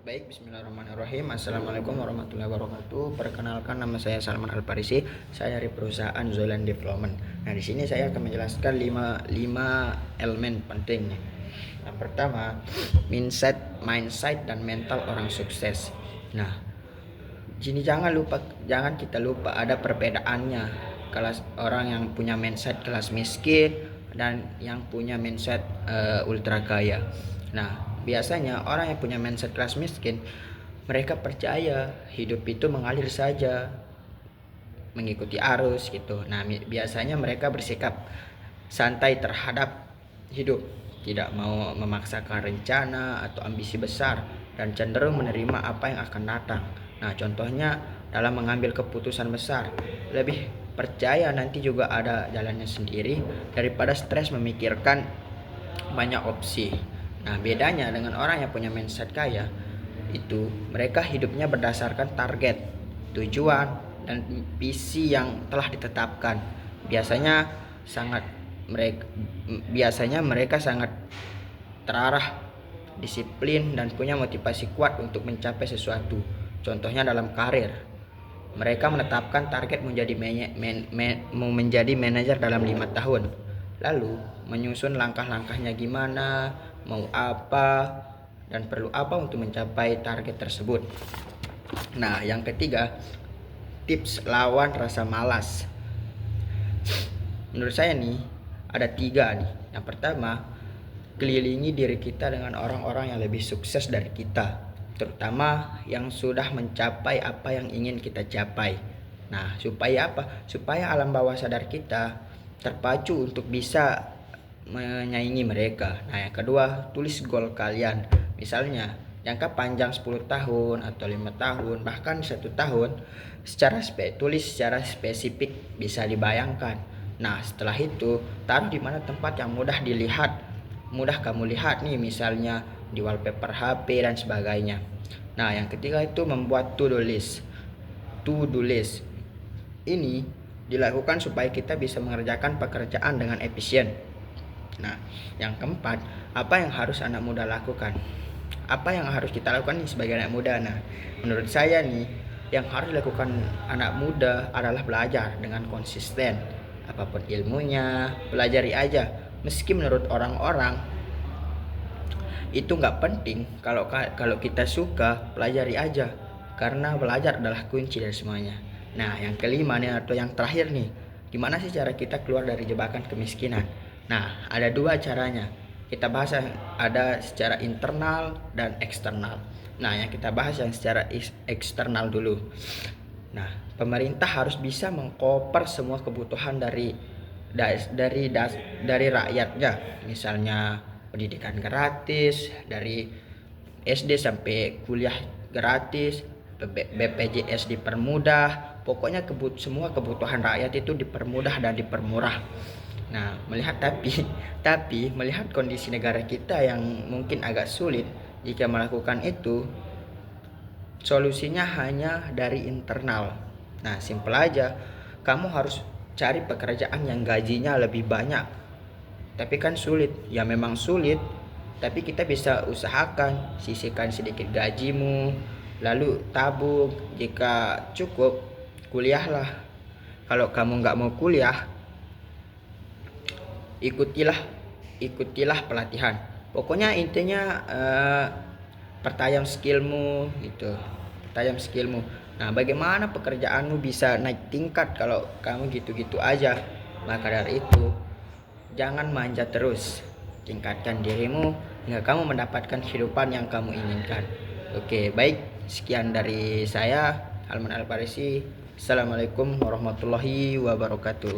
Baik, bismillahirrahmanirrahim. Assalamualaikum warahmatullahi wabarakatuh. Perkenalkan, nama saya Salman Al-Farisi. Saya dari perusahaan Zolan Development. Nah, di sini saya akan menjelaskan 5 elemen penting nih. Yang pertama, mindset dan mental orang sukses. Nah, sini jangan kita lupa ada perbedaannya. Kelas orang yang punya mindset kelas miskin dan yang punya mindset ultra kaya. Nah, biasanya orang yang punya mindset kelas miskin, mereka percaya hidup itu mengalir saja, mengikuti arus gitu. Nah, biasanya mereka bersikap santai terhadap hidup, tidak mau memaksakan rencana atau ambisi besar, dan cenderung menerima apa yang akan datang. Nah, contohnya dalam mengambil keputusan besar, lebih percaya nanti juga ada jalannya sendiri daripada stres memikirkan banyak opsi. Nah, bedanya dengan orang yang punya mindset kaya, itu mereka hidupnya berdasarkan target, tujuan, dan visi yang telah ditetapkan. Biasanya sangat mereka Biasanya mereka sangat terarah, disiplin, dan punya motivasi kuat untuk mencapai sesuatu. Contohnya dalam karir, mereka menetapkan target menjadi manajer dalam 5 tahun. Lalu menyusun langkah-langkahnya gimana, mau apa, dan perlu apa untuk mencapai target tersebut. Nah, yang ketiga, tips lawan rasa malas. Menurut saya nih, ada 3 nih. Yang pertama, kelilingi diri kita dengan orang-orang yang lebih sukses dari kita, terutama yang sudah mencapai apa yang ingin kita capai. Nah, supaya apa? Supaya alam bawah sadar kita terpacu untuk bisa menyaingi mereka. Nah, yang kedua, tulis goal kalian. Misalnya, jangka panjang 10 tahun atau 5 tahun, bahkan 1 tahun, tulis secara spesifik, bisa dibayangkan. Nah, setelah itu, taruh di mana tempat yang mudah kamu lihat nih, misalnya di wallpaper HP dan sebagainya. Nah, yang ketiga itu membuat to-do list. Ini dilakukan supaya kita bisa mengerjakan pekerjaan dengan efisien. Nah, yang keempat, apa yang harus anak muda lakukan? Apa yang harus kita lakukan nih sebagai anak muda? Nah, menurut saya nih, yang harus dilakukan anak muda adalah belajar dengan konsisten. Apapun ilmunya, pelajari aja. Meski menurut orang-orang itu nggak penting, kalau kita suka, pelajari aja. Karena belajar adalah kunci dari semuanya. Nah, yang kelima nih, atau yang terakhir nih, gimana sih cara kita keluar dari jebakan kemiskinan? Nah, ada 2 caranya. Kita bahas yang ada secara internal dan eksternal. Nah, yang kita bahas yang secara eksternal dulu. Nah, pemerintah harus bisa mengcover semua kebutuhan dari rakyatnya. Misalnya pendidikan gratis dari SD sampai kuliah gratis, BPJS dipermudah. Pokoknya semua kebutuhan rakyat itu dipermudah dan dipermurah. Nah, tapi melihat kondisi negara kita yang mungkin agak sulit, jika melakukan itu, solusinya hanya dari internal. Nah, simpel aja. Kamu harus cari pekerjaan yang gajinya lebih banyak. Tapi kan sulit. Ya memang sulit. Tapi kita bisa usahakan, sisihkan sedikit gajimu, lalu tabung. Jika cukup, kuliahlah. Kalau kamu nggak mau kuliah, ikutilah pelatihan. Pokoknya intinya pertajam skillmu gitu. Nah, bagaimana pekerjaanmu bisa naik tingkat kalau kamu gitu-gitu aja? Maka dari itu, jangan manja terus. Tingkatkan dirimu hingga kamu mendapatkan kehidupan yang kamu inginkan. Oke, baik. Sekian dari saya, Salman Al-Farisi. Assalamualaikum warahmatullahi wabarakatuh.